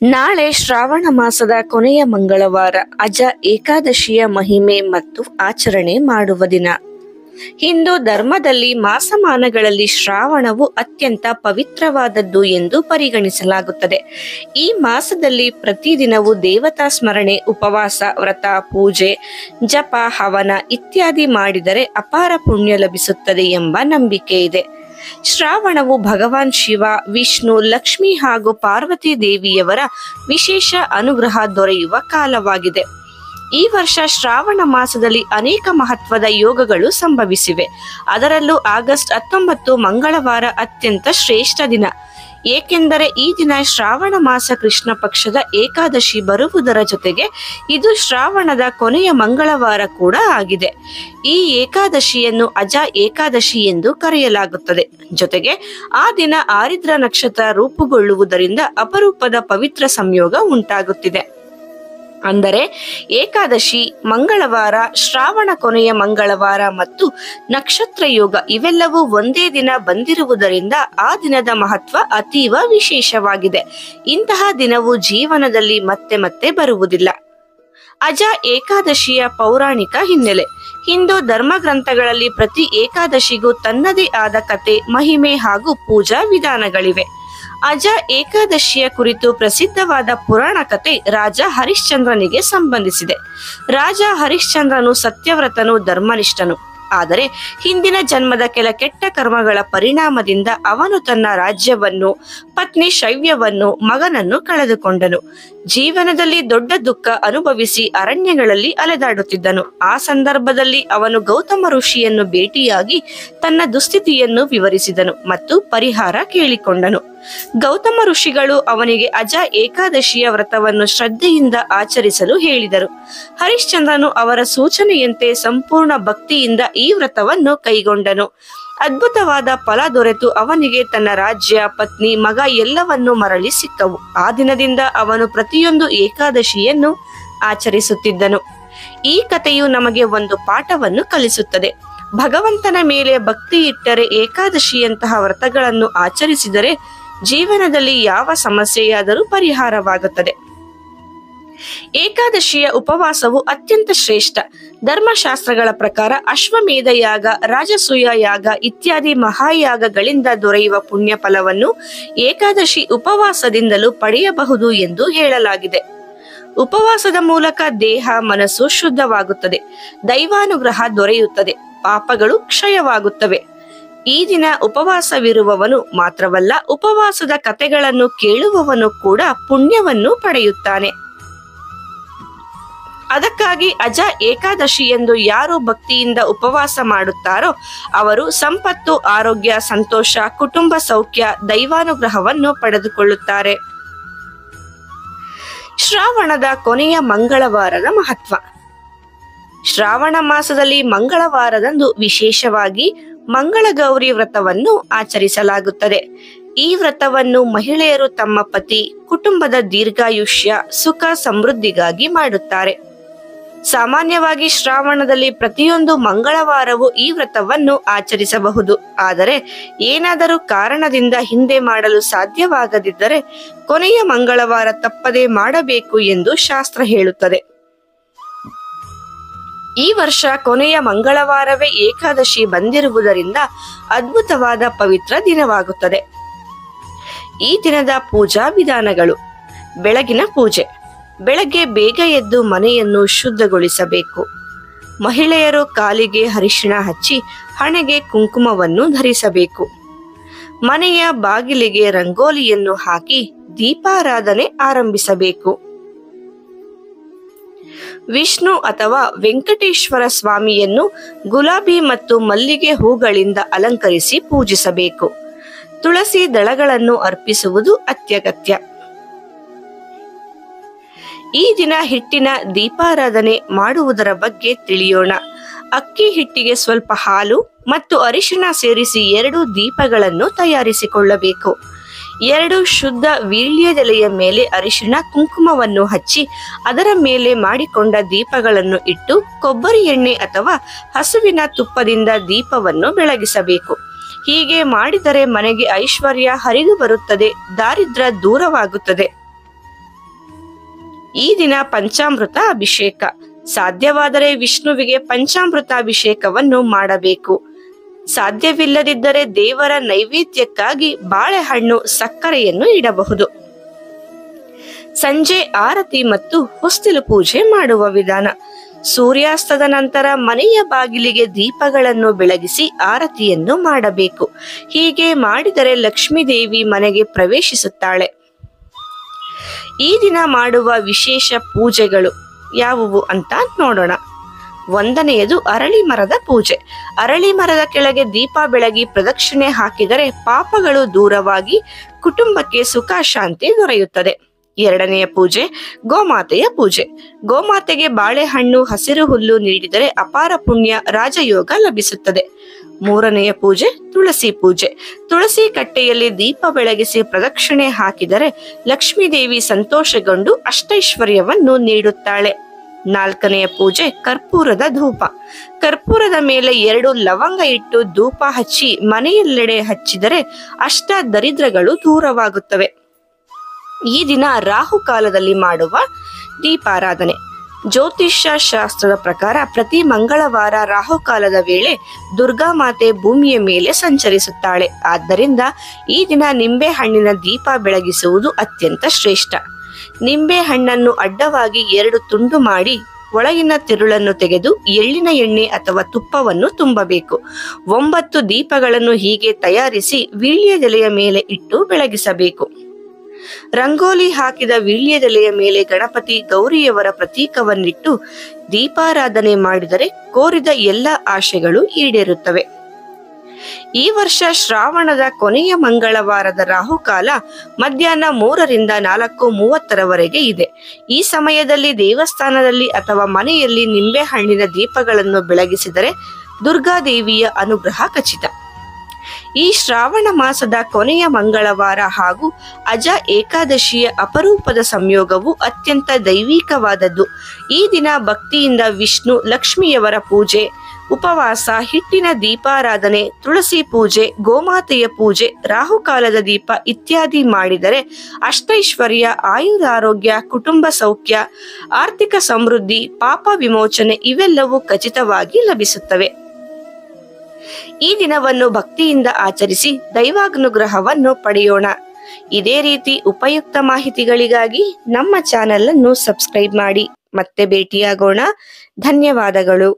ನಾಳೆ ಶ್ರಾವಣ ಮಾಸದ ಕೊನೆಯ ಮಂಗಳವಾರ ಅಜ ಏಕಾದಶಿಯ ಮಹಿಮೆ ಮತ್ತು ಆಚರಣೆ ಮಾಡುವ ದಿನ. ಹಿಂದೂ ಧರ್ಮದಲ್ಲಿ ಮಾಸಮಾನಗಳಲ್ಲಿ ಶ್ರಾವಣವು ಅತ್ಯಂತ ಪವಿತ್ರವಾದದ್ದು ಎಂದು ಪರಿಗಣಿಸಲಾಗುತ್ತದೆ. ಈ ಮಾಸದಲ್ಲಿ ಪ್ರತಿದಿನವೂ ದೇವತಾ ಸ್ಮರಣೆ, ಉಪವಾಸ, ವ್ರತ, ಪೂಜೆ, ಜಪ, ಹವನ ಇತ್ಯಾದಿ ಮಾಡಿದರೆ ಅಪಾರ ಪುಣ್ಯ ಲಭಿಸುತ್ತದೆ ಎಂಬ ನಂಬಿಕೆ ಇದೆ. ಶ್ರಾವಣವು ಭಗವಾನ್ ಶಿವ, ವಿಷ್ಣು, ಲಕ್ಷ್ಮಿ ಹಾಗೂ ಪಾರ್ವತಿ ದೇವಿಯವರ ವಿಶೇಷ ಅನುಗ್ರಹ ದೊರೆಯುವ ಕಾಲವಾಗಿದೆ. ಈ ವರ್ಷ ಶ್ರಾವಣ ಮಾಸದಲ್ಲಿ ಅನೇಕ ಮಹತ್ವದ ಯೋಗಗಳು ಸಂಭವಿಸಿವೆ. ಅದರಲ್ಲೂ ಆಗಸ್ಟ್ 19 ಮಂಗಳವಾರ ಅತ್ಯಂತ ಶ್ರೇಷ್ಠ ದಿನ. ಏಕೆಂದರೆ ಈ ದಿನ ಶ್ರಾವಣ ಮಾಸ ಕೃಷ್ಣ ಪಕ್ಷದ ಏಕಾದಶಿ ಬರುವುದರ ಜೊತೆಗೆ ಇದು ಶ್ರಾವಣದ ಕೊನೆಯ ಮಂಗಳವಾರ ಕೂಡ ಆಗಿದೆ. ಈ ಏಕಾದಶಿಯನ್ನು ಅಜ ಏಕಾದಶಿ ಎಂದು ಕರೆಯಲಾಗುತ್ತದೆ. ಜೊತೆಗೆ ಆ ದಿನ ಆರಿದ್ರ ನಕ್ಷತ್ರ ರೂಪುಗೊಳ್ಳುವುದರಿಂದ ಅಪರೂಪದ ಪವಿತ್ರ ಸಂಯೋಗ ಉಂಟಾಗುತ್ತಿದೆ. ಅಂದರೆ ಏಕಾದಶಿ, ಮಂಗಳವಾರ, ಶ್ರಾವಣ ಕೊನೆಯ ಮಂಗಳವಾರ ಮತ್ತು ನಕ್ಷತ್ರ ಯೋಗ ಇವೆಲ್ಲವೂ ಒಂದೇ ದಿನ ಬಂದಿರುವುದರಿಂದ ಆ ದಿನದ ಮಹತ್ವ ಅತೀವ ವಿಶೇಷವಾಗಿದೆ. ಇಂತಹ ದಿನವು ಜೀವನದಲ್ಲಿ ಮತ್ತೆ ಮತ್ತೆ ಬರುವುದಿಲ್ಲ. ಅಜ ಏಕಾದಶಿಯ ಪೌರಾಣಿಕ ಹಿನ್ನೆಲೆ. ಹಿಂದೂ ಧರ್ಮಗ್ರಂಥಗಳಲ್ಲಿ ಪ್ರತಿ ಏಕಾದಶಿಗೂ ತನ್ನದೇ ಆದ ಕತೆ, ಮಹಿಮೆ ಹಾಗೂ ಪೂಜಾ ವಿಧಾನಗಳಿವೆ. ಅಜ ಏಕಾದಶಿಯ ಕುರಿತು ಪ್ರಸಿದ್ಧವಾದ ಪುರಾಣ ಕತೆ ರಾಜ ಹರಿಶ್ಚಂದ್ರನಿಗೆ ಸಂಬಂಧಿಸಿದೆ. ರಾಜ ಹರಿಶ್ಚಂದ್ರನು ಸತ್ಯವ್ರತನು, ಧರ್ಮನಿಷ್ಠನು. ಆದರೆ ಹಿಂದಿನ ಜನ್ಮದ ಕೆಲ ಕೆಟ್ಟ ಕರ್ಮಗಳ ಪರಿಣಾಮದಿಂದ ಅವನು ತನ್ನ ರಾಜ್ಯವನ್ನು, ಪತ್ನಿ ಶೈವ್ಯವನ್ನು, ಮಗನನ್ನು ಕಳೆದುಕೊಂಡನು. ಜೀವನದಲ್ಲಿ ದೊಡ್ಡ ದುಃಖ ಅನುಭವಿಸಿ ಅರಣ್ಯಗಳಲ್ಲಿ ಅಲೆದಾಡುತ್ತಿದ್ದನು. ಆ ಸಂದರ್ಭದಲ್ಲಿ ಅವನು ಗೌತಮ ಋಷಿಯನ್ನು ಭೇಟಿಯಾಗಿ ತನ್ನ ದುಸ್ಥಿತಿಯನ್ನು ವಿವರಿಸಿದನು ಮತ್ತು ಪರಿಹಾರ ಕೇಳಿಕೊಂಡನು. ಗೌತಮ ಋಷಿಗಳು ಅವನಿಗೆ ಅಜ ಏಕಾದಶಿಯ ವ್ರತವನ್ನು ಶ್ರದ್ಧೆಯಿಂದ ಆಚರಿಸಲು ಹೇಳಿದರು. ಹರಿಶ್ಚಂದ್ರನು ಅವರ ಸೂಚನೆಯಂತೆ ಸಂಪೂರ್ಣ ಭಕ್ತಿಯಿಂದ ಈ ವ್ರತವನ್ನು ಕೈಗೊಂಡನು. ಅದ್ಭುತವಾದ ಫಲ ದೊರೆತು ಅವನಿಗೆ ತನ್ನ ರಾಜ್ಯ, ಪತ್ನಿ, ಮಗ ಎಲ್ಲವನ್ನೂ ಮರಳಿ ಸಿಕ್ಕವು. ಆ ದಿನದಿಂದ ಅವನು ಪ್ರತಿಯೊಂದು ಏಕಾದಶಿಯನ್ನು ಆಚರಿಸುತ್ತಿದ್ದನು. ಈ ಕಥೆಯು ನಮಗೆ ಒಂದು ಪಾಠವನ್ನು ಕಲಿಸುತ್ತದೆ. ಭಗವಂತನ ಮೇಲೆ ಭಕ್ತಿ ಇಟ್ಟರೆ, ಏಕಾದಶಿಯಂತಹ ವ್ರತಗಳನ್ನು ಆಚರಿಸಿದರೆ ಜೀವನದಲ್ಲಿ ಯಾವ ಸಮಸ್ಯೆಯಾದರೂ ಪರಿಹಾರವಾಗುತ್ತದೆ. ಏಕಾದಶಿಯ ಉಪವಾಸವು ಅತ್ಯಂತ ಶ್ರೇಷ್ಠ. ಧರ್ಮಶಾಸ್ತ್ರಗಳ ಪ್ರಕಾರ ಅಶ್ವಮೇಧ ಯಾಗ, ರಾಜಸೂಯ ಯಾಗ ಇತ್ಯಾದಿ ಮಹಾಯಾಗಗಳಿಂದ ದೊರೆಯುವ ಪುಣ್ಯ ಫಲವನ್ನು ಏಕಾದಶಿ ಉಪವಾಸದಿಂದಲೂ ಪಡೆಯಬಹುದು ಎಂದು ಹೇಳಲಾಗಿದೆ. ಉಪವಾಸದ ಮೂಲಕ ದೇಹ, ಮನಸ್ಸು ಶುದ್ಧವಾಗುತ್ತದೆ, ದೈವಾನುಗ್ರಹ ದೊರೆಯುತ್ತದೆ, ಪಾಪಗಳು ಕ್ಷಯವಾಗುತ್ತವೆ. ಈ ದಿನ ಉಪವಾಸವಿರುವವನು ಮಾತ್ರವಲ್ಲ, ಉಪವಾಸದ ಕಥೆಗಳನ್ನು ಕೇಳುವವನು ಕೂಡ ಪುಣ್ಯವನ್ನು ಪಡೆಯುತ್ತಾನೆ. ಅದಕ್ಕಾಗಿ ಅಜ ಏಕಾದಶಿ ಎಂದು ಯಾರು ಭಕ್ತಿಯಿಂದ ಉಪವಾಸ ಮಾಡುತ್ತಾರೋ ಅವರು ಸಂಪತ್ತು, ಆರೋಗ್ಯ, ಸಂತೋಷ, ಕುಟುಂಬ ಸೌಖ್ಯ, ದೈವಾನುಗ್ರಹವನ್ನು ಪಡೆದುಕೊಳ್ಳುತ್ತಾರೆ. ಶ್ರಾವಣದ ಕೊನೆಯ ಮಂಗಳವಾರದ ಮಹತ್ವ. ಶ್ರಾವಣ ಮಾಸದಲ್ಲಿ ಮಂಗಳವಾರದಂದು ವಿಶೇಷವಾಗಿ ಮಂಗಳಗೌರಿ ವ್ರತವನ್ನು ಆಚರಿಸಲಾಗುತ್ತದೆ. ಈ ವ್ರತವನ್ನು ಮಹಿಳೆಯರು ತಮ್ಮ ಪತಿ, ಕುಟುಂಬದ ದೀರ್ಘಾಯುಷ್ಯ, ಸುಖ, ಸಮೃದ್ಧಿಗಾಗಿ ಮಾಡುತ್ತಾರೆ. ಸಾಮಾನ್ಯವಾಗಿ ಶ್ರಾವಣದಲ್ಲಿ ಪ್ರತಿಯೊಂದು ಮಂಗಳವಾರವೂ ಈ ವ್ರತವನ್ನು ಆಚರಿಸಬಹುದು. ಆದರೆ ಏನಾದರೂ ಕಾರಣದಿಂದ ಹಿಂದೆ ಮಾಡಲು ಸಾಧ್ಯವಾಗದಿದ್ದರೆ ಕೊನೆಯ ಮಂಗಳವಾರ ತಪ್ಪದೆ ಮಾಡಬೇಕು ಎಂದು ಶಾಸ್ತ್ರ ಹೇಳುತ್ತದೆ. ಈ ವರ್ಷ ಕೊನೆಯ ಮಂಗಳವಾರವೇ ಏಕಾದಶಿ ಬಂದಿರುವುದರಿಂದ ಅದ್ಭುತವಾದ ಪವಿತ್ರ ದಿನವಾಗುತ್ತದೆ. ಈ ದಿನದ ಪೂಜಾ ವಿಧಾನಗಳು. ಬೆಳಗಿನ ಪೂಜೆ. ಬೆಳಗ್ಗೆ ಬೇಗ ಎದ್ದು ಮನೆಯನ್ನು ಶುದ್ಧಗೊಳಿಸಬೇಕು. ಮಹಿಳೆಯರು ಕಾಲಿಗೆ ಅರಿಶಿಣ ಹಚ್ಚಿ ಹಣೆಗೆ ಕುಂಕುಮವನ್ನು ಧರಿಸಬೇಕು. ಮನೆಯ ಬಾಗಿಲಿಗೆ ರಂಗೋಲಿಯನ್ನು ಹಾಕಿ ದೀಪಾರಾಧನೆ ಆರಂಭಿಸಬೇಕು. ವಿಷ್ಣು ಅಥವಾ ವೆಂಕಟೇಶ್ವರ ಸ್ವಾಮಿಯನ್ನು ಗುಲಾಬಿ ಮತ್ತು ಮಲ್ಲಿಗೆ ಹೂಗಳಿಂದ ಅಲಂಕರಿಸಿ ಪೂಜಿಸಬೇಕು. ತುಳಸಿ ದಳಗಳನ್ನು ಅರ್ಪಿಸುವುದು ಅತ್ಯಗತ್ಯ. ಈ ದಿನ ಹಿಟ್ಟಿನ ದೀಪಾರಾಧನೆ ಮಾಡುವುದರ ಬಗ್ಗೆ ತಿಳಿಯೋಣ. ಅಕ್ಕಿ ಹಿಟ್ಟಿಗೆ ಸ್ವಲ್ಪ ಹಾಲು ಮತ್ತು ಅರಿಶಿಣ ಸೇರಿಸಿ 2 ದೀಪಗಳನ್ನು ತಯಾರಿಸಿಕೊಳ್ಳಬೇಕು. 2 ಶುದ್ಧ ವೀಳ್ಯದೆಲೆಯ ಮೇಲೆ ಅರಿಶಿಣ ಕುಂಕುಮವನ್ನು ಹಚ್ಚಿ ಅದರ ಮೇಲೆ ಮಾಡಿಕೊಂಡ ದೀಪಗಳನ್ನು ಇಟ್ಟು ಕೊಬ್ಬರಿ ಎಣ್ಣೆ ಅಥವಾ ಹಸುವಿನ ತುಪ್ಪದಿಂದ ದೀಪವನ್ನು ಬೆಳಗಿಸಬೇಕು. ಹೀಗೆ ಮಾಡಿದರೆ ಮನೆಗೆ ಐಶ್ವರ್ಯ ಹರಿದು ಬರುತ್ತದೆ, ದಾರಿದ್ರ್ಯ ದೂರವಾಗುತ್ತದೆ. ಈ ದಿನ ಪಂಚಾಮೃತ ಅಭಿಷೇಕ. ಸಾಧ್ಯವಾದರೆ ವಿಷ್ಣುವಿಗೆ ಪಂಚಾಮೃತಾಭಿಷೇಕವನ್ನು ಮಾಡಬೇಕು. ಸಾಧ್ಯವಿಲ್ಲದಿದ್ದರೆ ದೇವರ ನೈವೇದ್ಯಕ್ಕಾಗಿ ಬಾಳೆಹಣ್ಣು, ಸಕ್ಕರೆಯನ್ನು ಇಡಬಹುದು. ಸಂಜೆ ಆರತಿ ಮತ್ತು ಹೊಸ್ತಿಲು ಪೂಜೆ ಮಾಡುವ ವಿಧಾನ. ಸೂರ್ಯಾಸ್ತದ ನಂತರ ಮನೆಯ ಬಾಗಿಲಿಗೆ ದೀಪಗಳನ್ನು ಬೆಳಗಿಸಿ ಆರತಿಯನ್ನು ಮಾಡಬೇಕು. ಹೀಗೆ ಮಾಡಿದರೆ ಲಕ್ಷ್ಮೀ ದೇವಿ ಮನೆಗೆ ಪ್ರವೇಶಿಸುತ್ತಾಳೆ. ಈ ದಿನ ಮಾಡುವ ವಿಶೇಷ ಪೂಜೆಗಳು ಯಾವುವು ಅಂತ ನೋಡೋಣ. ಒಂದನೆಯದು ಅರಳಿ ಮರದ ಪೂಜೆ. ಅರಳಿ ಮರದ ಕೆಳಗೆ ದೀಪ ಬೆಳಗಿ ಪ್ರದಕ್ಷಿಣೆ ಹಾಕಿದರೆ ಪಾಪಗಳು ದೂರವಾಗಿ ಕುಟುಂಬಕ್ಕೆ ಸುಖ ಶಾಂತಿ ದೊರೆಯುತ್ತದೆ. ಎರಡನೆಯ ಪೂಜೆ ಗೋಮಾತೆಯ ಪೂಜೆ. ಗೋಮಾತೆಗೆ ಬಾಳೆಹಣ್ಣು, ಹಸಿರು ಹುಲ್ಲು ನೀಡಿದರೆ ಅಪಾರ ಪುಣ್ಯ, ರಾಜಯೋಗ ಲಭಿಸುತ್ತದೆ. ಮೂರನೆಯ ಪೂಜೆ ತುಳಸಿ ಪೂಜೆ. ತುಳಸಿ ಕಟ್ಟೆಯಲ್ಲಿ ದೀಪ ಬೆಳಗಿಸಿ ಪ್ರದಕ್ಷಿಣೆ ಹಾಕಿದರೆ ಲಕ್ಷ್ಮೀ ದೇವಿ ಸಂತೋಷಗೊಂಡು ಅಷ್ಟೈಶ್ವರ್ಯವನ್ನು ನೀಡುತ್ತಾಳೆ. ನಾಲ್ಕನೆಯ ಪೂಜೆ ಕರ್ಪೂರದ ಧೂಪ. ಕರ್ಪೂರದ ಮೇಲೆ 2 ಲವಂಗ ಇಟ್ಟು ಧೂಪ ಹಚ್ಚಿ ಮನೆಯೆಲ್ಲೆಡೆ ಹಚ್ಚಿದರೆ ಅಷ್ಟ ದರಿದ್ರಗಳು ದೂರವಾಗುತ್ತವೆ. ಈ ದಿನ ರಾಹುಕಾಲದಲ್ಲಿ ಮಾಡುವ ದೀಪಾರಾಧನೆ. ಜ್ಯೋತಿಷ್ಯ ಶಾಸ್ತ್ರದ ಪ್ರಕಾರ ಪ್ರತಿ ಮಂಗಳವಾರ ರಾಹುಕಾಲದ ವೇಳೆ ದುರ್ಗಾ ಮಾತೆ ಭೂಮಿಯ ಮೇಲೆ ಸಂಚರಿಸುತ್ತಾಳೆ. ಆದ್ದರಿಂದ ಈ ದಿನ ನಿಂಬೆ ಹಣ್ಣಿನ ದೀಪ ಬೆಳಗಿಸುವುದು ಅತ್ಯಂತ ಶ್ರೇಷ್ಠ. ನಿಂಬೆ ಹಣ್ಣನ್ನು ಅಡ್ಡವಾಗಿ 2 ತುಂಡು ಮಾಡಿ ಒಳಗಿನ ತಿರುಳನ್ನು ತೆಗೆದು ಎಳ್ಳಿನ ಎಣ್ಣೆ ಅಥವಾ ತುಪ್ಪವನ್ನು ತುಂಬಬೇಕು. 9 ದೀಪಗಳನ್ನು ಹೀಗೆ ತಯಾರಿಸಿ ವೀಳ್ಯದೆಲೆಯ ಮೇಲೆ ಇಟ್ಟು ಬೆಳಗಿಸಬೇಕು. ರಂಗೋಲಿ ಹಾಕಿದ ವೀಳ್ಯದೆಲೆಯ ಮೇಲೆ ಗಣಪತಿ, ಗೌರಿಯವರ ಪ್ರತೀಕವನ್ನಿಟ್ಟು ದೀಪಾರಾಧನೆ ಮಾಡಿದರೆ ಕೋರಿದ ಎಲ್ಲ ಆಶೆಗಳು ಈಡೇರುತ್ತವೆ. ಈ ವರ್ಷ ಶ್ರಾವಣದ ಕೊನೆಯ ಮಂಗಳವಾರದ ರಾಹುಕಾಲ ಮಧ್ಯಾಹ್ನ 3 ರಿಂದ 4:30 ಇದೆ. ಈ ಸಮಯದಲ್ಲಿ ದೇವಸ್ಥಾನದಲ್ಲಿ ಅಥವಾ ಮನೆಯಲ್ಲಿ ನಿಂಬೆ ಹಣ್ಣಿನ ದೀಪಗಳನ್ನು ಬೆಳಗಿಸಿದರೆ ದುರ್ಗಾದೇವಿಯ ಅನುಗ್ರಹ ಖಚಿತ. ಈ ಶ್ರಾವಣ ಮಾಸದ ಕೊನೆಯ ಮಂಗಳವಾರ ಹಾಗೂ ಅಜ ಏಕಾದಶಿಯ ಅಪರೂಪದ ಸಂಯೋಗವು ಅತ್ಯಂತ ದೈವಿಕವಾದದ್ದು. ಈ ದಿನ ಭಕ್ತಿಯಿಂದ ವಿಷ್ಣು, ಲಕ್ಷ್ಮಿಯವರ ಪೂಜೆ, ಉಪವಾಸ, ಹಿಟ್ಟಿನ ದೀಪಾರಾಧನೆ, ತುಳಸಿ ಪೂಜೆ, ಗೋಮಾತೆಯ ಪೂಜೆ, ರಾಹುಕಾಲದ ದೀಪ ಇತ್ಯಾದಿ ಮಾಡಿದರೆ ಅಷ್ಟೈಶ್ವರ್ಯ, ಆಯುರಾರೋಗ್ಯ, ಕುಟುಂಬ ಸೌಖ್ಯ, ಆರ್ಥಿಕ ಸಮೃದ್ಧಿ, ಪಾಪ ವಿಮೋಚನೆ ಇವೆಲ್ಲವೂ ಖಚಿತವಾಗಿ ಲಭಿಸುತ್ತವೆ. ಈ ದಿನವನ್ನು ಭಕ್ತಿಯಿಂದ ಆಚರಿಸಿ ದೈವಾನುಗ್ರಹವನ್ನು ಪಡೆಯೋಣ. ಇದೇ ರೀತಿ ಉಪಯುಕ್ತ ಮಾಹಿತಿಗಳಿಗಾಗಿ ನಮ್ಮ ಚಾನೆಲ್ ಅನ್ನು ಸಬ್ಸ್ಕ್ರೈಬ್ ಮಾಡಿ. ಮತ್ತೆ ಭೇಟಿಯಾಗೋಣ. ಧನ್ಯವಾದಗಳು.